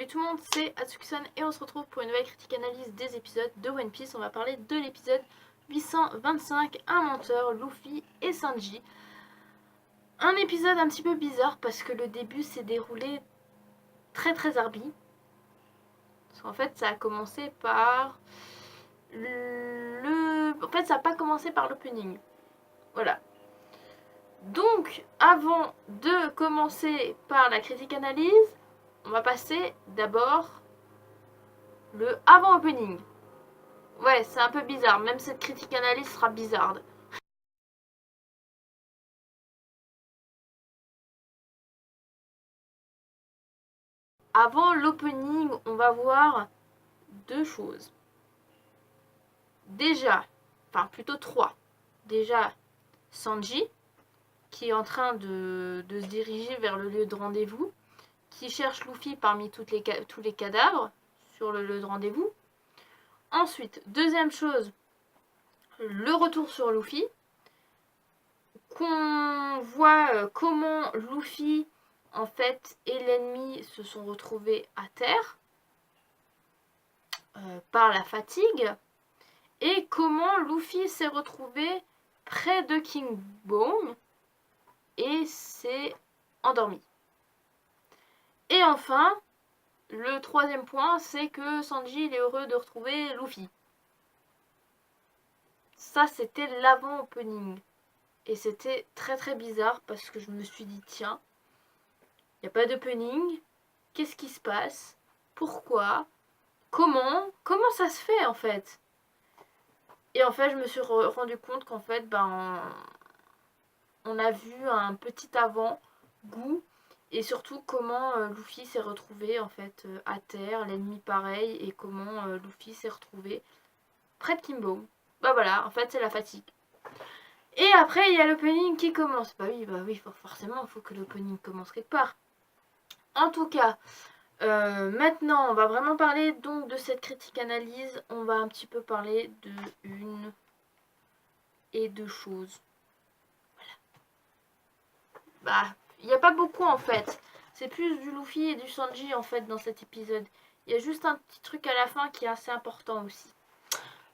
Salut tout le monde, c'est Atsuki-san et on se retrouve pour une nouvelle critique analyse des épisodes de One Piece. On va parler de l'épisode 825, un menteur, Luffy et Sanji. Un épisode un petit peu bizarre parce que le début s'est déroulé très arbi. Parce qu'en fait ça a commencé par En fait ça n'a pas commencé par l'opening. Voilà. Donc avant de commencer par la critique analyse, on va passer d'abord le avant-opening. Ouais, c'est un peu bizarre. Même cette critique analyse sera bizarre. Avant l'opening, on va voir deux choses. Déjà, enfin plutôt trois. Déjà, Sanji, qui est en train de se diriger vers le lieu de rendez-vous, qui cherche Luffy parmi tous les cadavres sur le lieu de rendez-vous. Ensuite, deuxième chose, le retour sur Luffy, qu'on voit comment Luffy en fait et l'ennemi se sont retrouvés à terre par la fatigue, et comment Luffy s'est retrouvé près de King Bone et s'est endormi. Et enfin, le troisième point, c'est que Sanji il est heureux de retrouver Luffy. Ça, c'était l'avant-opening. Et c'était très bizarre parce que je me suis dit, tiens, il n'y a pas d'opening. Qu'est-ce qui se passe? Pourquoi? Comment ça se fait en fait? Et en fait, je me suis rendu compte qu'en fait, on a vu un petit avant-goût et surtout comment Luffy s'est retrouvé en fait à terre, l'ennemi pareil, et comment Luffy s'est retrouvé près de Kimbo. Bah voilà, en fait, c'est la fatigue. Et après, il y a l'opening qui commence. Bah oui, forcément, il faut que l'opening commence quelque part. En tout cas, maintenant, on va vraiment parler donc de cette critique analyse. On va un petit peu parler de une et deux choses. Voilà. Bah, il n'y a pas beaucoup en fait. C'est plus du Luffy et du Sanji en fait dans cet épisode. Il y a juste un petit truc à la fin qui est assez important aussi.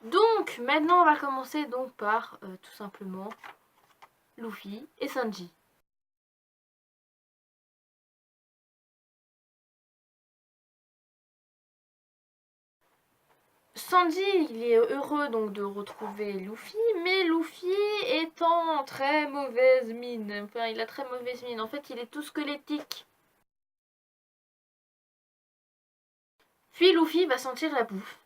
Donc, maintenant, on va commencer donc par tout simplement Luffy et Sanji. Sanji, il est heureux donc de retrouver Luffy, mais Luffy est en très mauvaise mine. Enfin, il a très mauvaise mine. En fait, il est tout squelettique. Puis Luffy va sentir la bouffe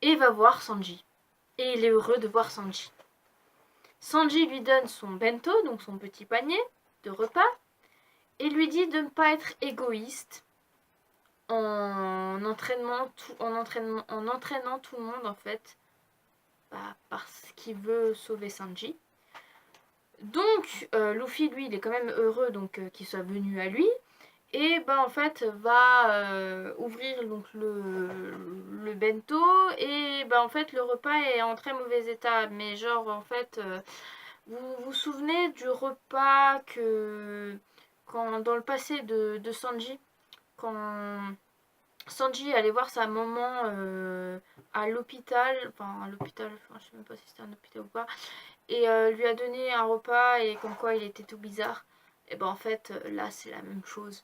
et va voir Sanji. Et il est heureux de voir Sanji. Sanji lui donne son bento, donc son petit panier de repas, et lui dit de ne pas être égoïste en entraînant tout le monde en fait, parce qu'il veut sauver Sanji. Donc Luffy lui il est quand même heureux donc qu'il soit venu à lui, et en fait va ouvrir donc le bento, et en fait le repas est en très mauvais état, mais genre en fait vous vous souvenez du repas dans le passé de Sanji, quand Sanji allait voir sa maman à l'hôpital, je sais même pas si c'était un hôpital ou pas, et lui a donné un repas et comme quoi il était tout bizarre. Et en fait là c'est la même chose.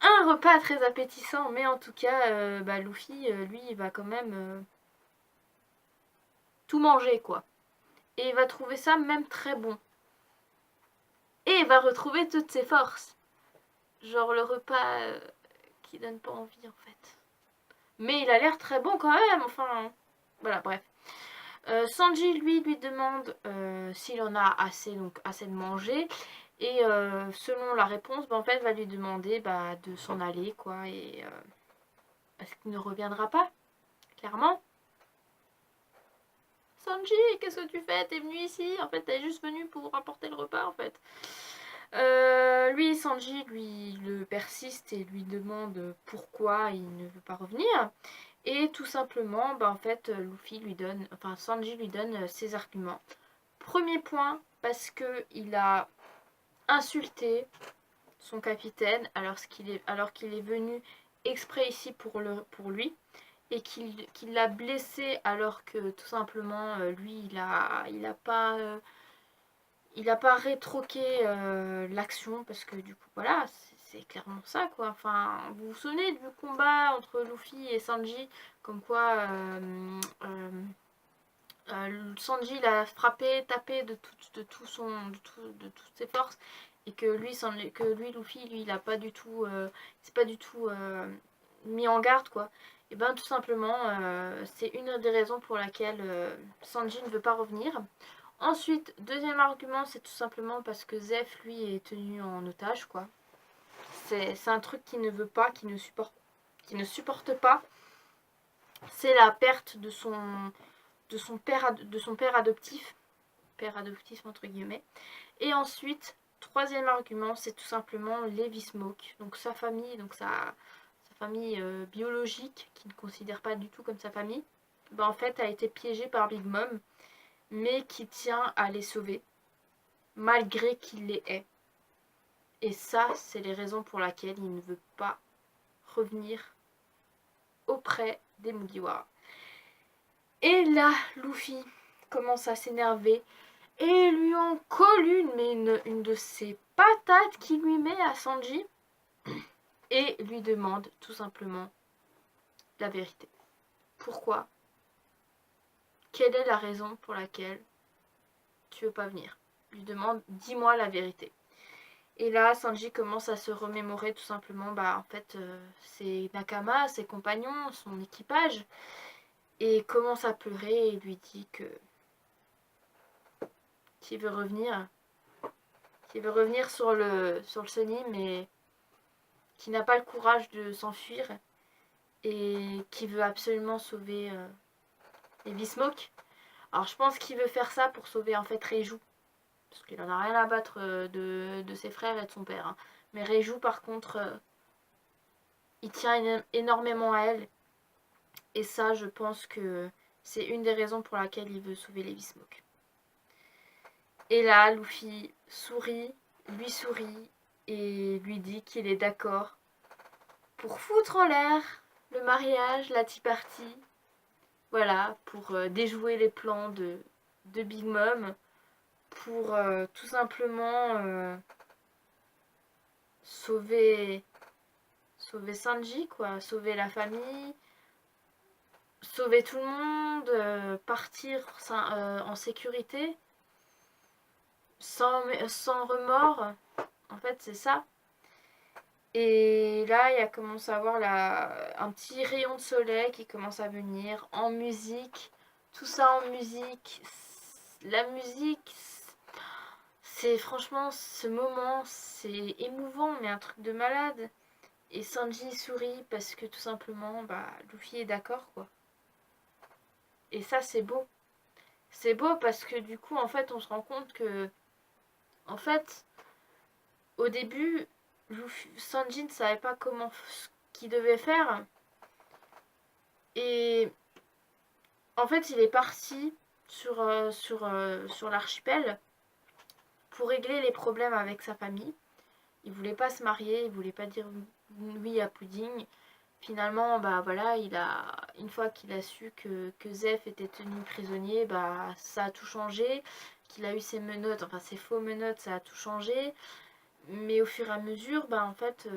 Un repas très appétissant, mais en tout cas Luffy lui il va quand même tout manger quoi. Et il va trouver ça même très bon. Et il va retrouver toutes ses forces. Genre le repas qui donne pas envie en fait. Mais il a l'air très bon quand même, enfin. Voilà, bref. Sanji lui demande s'il en a assez, donc assez de manger. Et selon la réponse, en fait, va lui demander de s'en aller, quoi. Et parce qu'il ne reviendra pas, clairement. Sanji, qu'est-ce que tu fais? T'es venu ici? En fait, t'es juste venu pour apporter le repas, en fait. Sanji, le persiste et lui demande pourquoi il ne veut pas revenir. Et tout simplement, en fait, Sanji lui donne ses arguments. Premier point, parce que il a insulté son capitaine alors qu'il est venu exprès ici pour lui, et qu'il l'a blessé alors que tout simplement lui il a pas rétroqué l'action, parce que du coup voilà, c'est clairement ça quoi. Enfin, vous vous souvenez du combat entre Luffy et Sanji, comme quoi Sanji l'a frappé, tapé de toutes ses forces, et que lui Luffy, lui, il a pas du tout, c'est pas du tout mis en garde quoi. Et ben tout simplement, c'est une des raisons pour laquelle Sanji ne veut pas revenir. Ensuite, deuxième argument, c'est tout simplement parce que Zeph, lui, est tenu en otage quoi. C'est un truc qu'il ne veut pas, qu'il ne supporte pas. C'est la perte de son père adoptif, entre guillemets. Et ensuite, troisième argument, c'est tout simplement Levi Smoke, donc sa famille, sa famille biologique, qu'il ne considère pas du tout comme sa famille, ben, en fait a été piégée par Big Mom, mais qui tient à les sauver, malgré qu'il les hait. Et ça, c'est les raisons pour lesquelles il ne veut pas revenir auprès des Mugiwara. Et là, Luffy commence à s'énerver et lui en colle une de ses patates qu'il lui met à Sanji, et lui demande tout simplement la vérité. Pourquoi? Quelle est la raison pour laquelle tu veux pas venir? Il lui demande, dis-moi la vérité. Et là, Sanji commence à se remémorer tout simplement, bah en fait, ses Nakama, ses compagnons, son équipage, et commence à pleurer et lui dit qu'il veut revenir, sur le Sunny, mais qui n'a pas le courage de s'enfuir, et qui veut absolument sauver Levi Smoke. Alors je pense qu'il veut faire ça pour sauver en fait Reiju, parce qu'il en a rien à battre de ses frères et de son père, hein. Mais Reiju par contre, il tient énormément à elle, et ça je pense que c'est une des raisons pour laquelle il veut sauver Levi Smoke. Et là, Luffy lui sourit et lui dit qu'il est d'accord pour foutre en l'air le mariage, la tea party, voilà, pour déjouer les plans de Big Mom, pour tout simplement sauver Sanji, quoi, sauver la famille, sauver tout le monde, partir en sécurité, sans remords, en fait c'est ça. Et là, il y a commencé à avoir un petit rayon de soleil qui commence à venir en musique. Tout ça en musique. La musique, c'est franchement, ce moment, c'est émouvant, mais un truc de malade. Et Sanji sourit parce que tout simplement, bah, Luffy est d'accord, quoi. Et ça, c'est beau. C'est beau parce que du coup, en fait, on se rend compte que, en fait, au début, Sanji ne savait pas ce qu'il devait faire. Et en fait, il est parti sur l'archipel pour régler les problèmes avec sa famille. Il voulait pas se marier, il voulait pas dire oui à Pudding. Finalement, bah voilà, une fois qu'il a su que Zeph était tenu prisonnier, bah ça a tout changé. Qu'il a eu ses menottes, enfin ses faux menottes, ça a tout changé. Mais au fur et à mesure, bah en fait,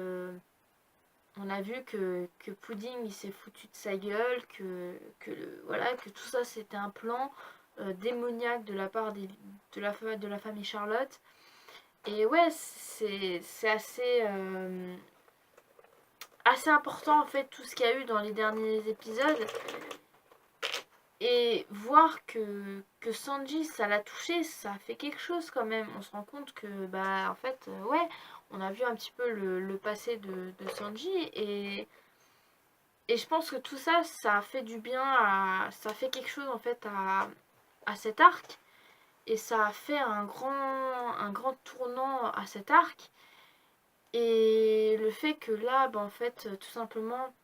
on a vu que Pudding il s'est foutu de sa gueule, voilà, que tout ça c'était un plan démoniaque de la part de la famille Charlotte. Et ouais, c'est assez important en fait tout ce qu'il y a eu dans les derniers épisodes. Et voir que Sanji ça l'a touché, ça fait quelque chose quand même. On se rend compte que bah en fait ouais, on a vu un petit peu le passé de Sanji, et je pense que tout ça, ça fait du bien, ça fait quelque chose en fait à cet arc, et ça a fait un grand tournant à cet arc. Et le fait que là, bah, en fait, tout simplement,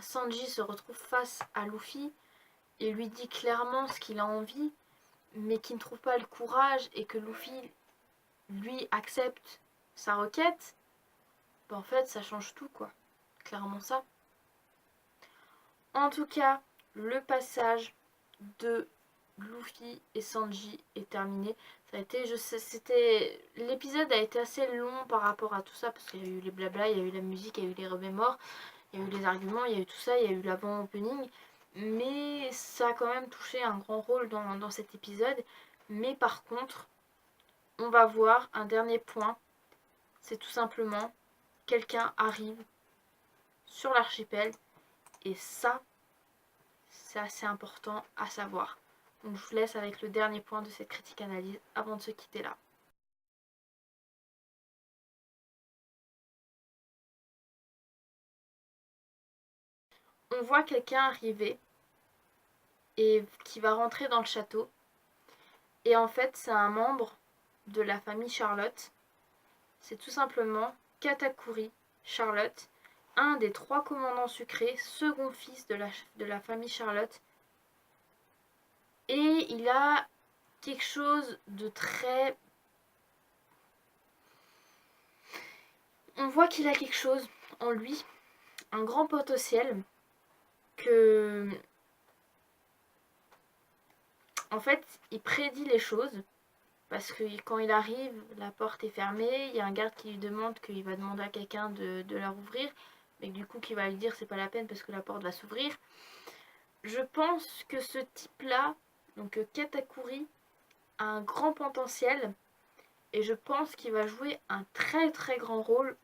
Sanji se retrouve face à Luffy et lui dit clairement ce qu'il a envie, mais qu'il ne trouve pas le courage, et que Luffy, lui, accepte sa requête, bah, en fait ça change tout quoi. Clairement ça. En tout cas, le passage de Luffy et Sanji est terminé. Ça a été, je sais, c'était, l'épisode a été assez long par rapport à tout ça parce qu'il y a eu les blabla, il y a eu la musique, il y a eu les remémores, il y a eu les arguments, il y a eu tout ça, il y a eu l'avant-opening, mais ça a quand même touché un grand rôle dans cet épisode. Mais par contre, on va voir un dernier point, c'est tout simplement quelqu'un arrive sur l'archipel et ça, c'est assez important à savoir. Donc je vous laisse avec le dernier point de cette critique analyse avant de se quitter là. On voit quelqu'un arriver et qui va rentrer dans le château. Et en fait, c'est un membre de la famille Charlotte. C'est tout simplement Katakuri Charlotte, un des 3 commandants sucrés, second fils de la famille Charlotte. Et il a quelque chose de très... On voit qu'il a quelque chose en lui, un grand potentiel que... En fait, il prédit les choses parce que quand il arrive, la porte est fermée, il y a un garde qui lui demande qu'il va demander à quelqu'un de la rouvrir, mais du coup qui va lui dire c'est pas la peine parce que la porte va s'ouvrir. Je pense que ce type-là, donc Katakuri, a un grand potentiel et je pense qu'il va jouer un très très grand rôle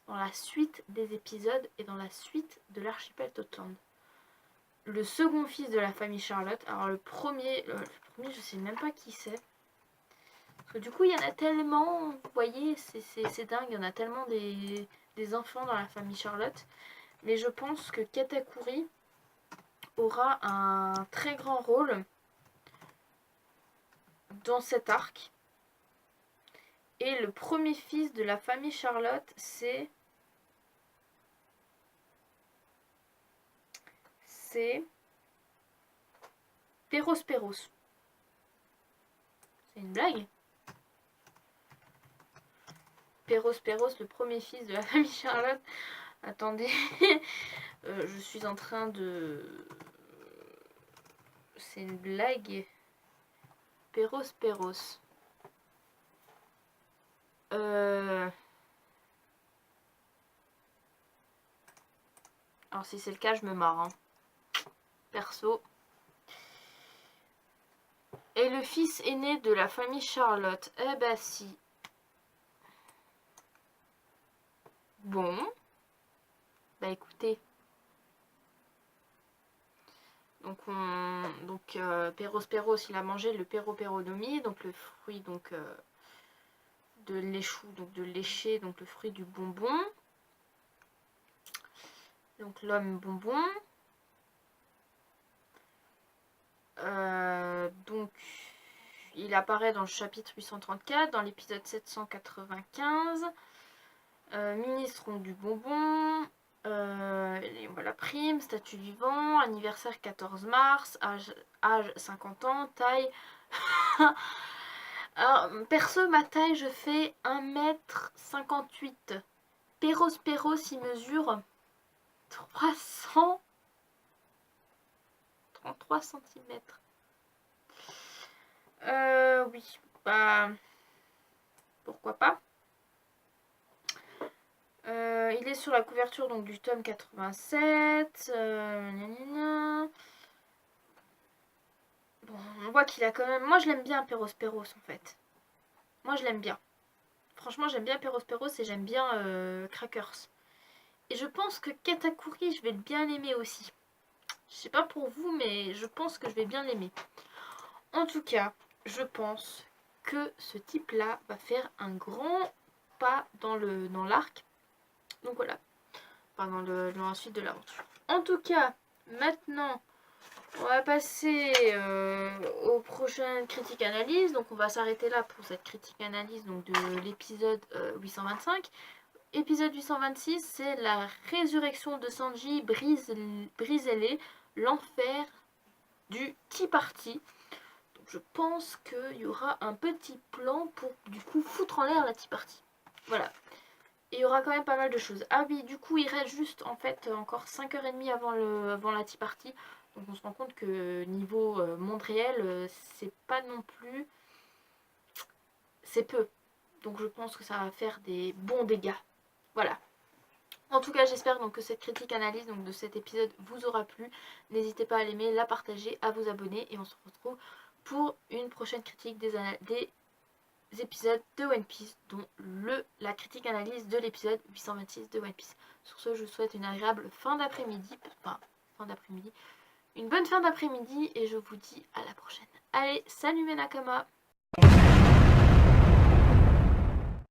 dans la suite des épisodes et dans la suite de l'archipel Totland. Le second fils de la famille Charlotte, alors le premier je sais même pas qui c'est. Parce que du coup il y en a tellement, vous voyez, c'est dingue, il y en a tellement des enfants dans la famille Charlotte. Mais je pense que Katakuri aura un très grand rôle dans cet arc. Et le premier fils de la famille Charlotte, c'est Perros Perros. C'est une blague? Perros Perros, le premier fils de la famille Charlotte. Attendez, je suis en train de... C'est une blague. Perros Perros. Alors si c'est le cas, je me marre. Hein. Perso. Et le fils aîné de la famille Charlotte. Eh ben si. Bon. Bah écoutez. Donc Perros Perros, il a mangé le Peroperonomi, donc le fruit donc de l'échou, donc de lécher, donc le fruit du bonbon. Donc l'homme bonbon. Donc il apparaît dans le chapitre 834, dans l'épisode 795. Ministre donc, du bonbon. Voilà, prime, statut vivant, anniversaire 14 mars, âge 50 ans, taille. Alors, perso, ma taille, je fais 1m58. Perros Perros, il mesure 333 cm. Oui, bah, pourquoi pas. Il est sur la couverture donc du tome 87. Bon, on voit qu'il a quand même... Moi, je l'aime bien, Perros Perros, en fait. Moi, je l'aime bien. Franchement, j'aime bien Perros Perros et j'aime bien Crackers. Et je pense que Katakuri, je vais bien l'aimer aussi. Je sais pas pour vous, mais je pense que je vais bien l'aimer. En tout cas, je pense que ce type-là va faire un grand pas dans l'arc. Donc voilà. Enfin, dans la suite de l'aventure. En tout cas, maintenant, on va passer aux prochaines critiques analyses. Donc on va s'arrêter là pour cette critique analyse donc, de l'épisode 825. Épisode 826, c'est la résurrection de Sanji, Brisele, l'enfer du Tea Party. Donc je pense qu'il y aura un petit plan pour du coup foutre en l'air la Tea Party. Voilà. Et il y aura quand même pas mal de choses. Ah oui, du coup, il reste juste en fait encore 5h30 avant la tea party. Donc on se rend compte que niveau monde réel, c'est pas non plus... C'est peu. Donc je pense que ça va faire des bons dégâts. Voilà. En tout cas, j'espère donc que cette critique analyse donc, de cet épisode vous aura plu. N'hésitez pas à l'aimer, la partager, à vous abonner. Et on se retrouve pour une prochaine critique des épisodes de One Piece, dont la critique analyse de l'épisode 826 de One Piece. Sur ce, je vous souhaite une agréable fin d'après-midi. Enfin, fin d'après-midi. Une bonne fin d'après-midi et je vous dis à la prochaine. Allez, salut mes Nakama!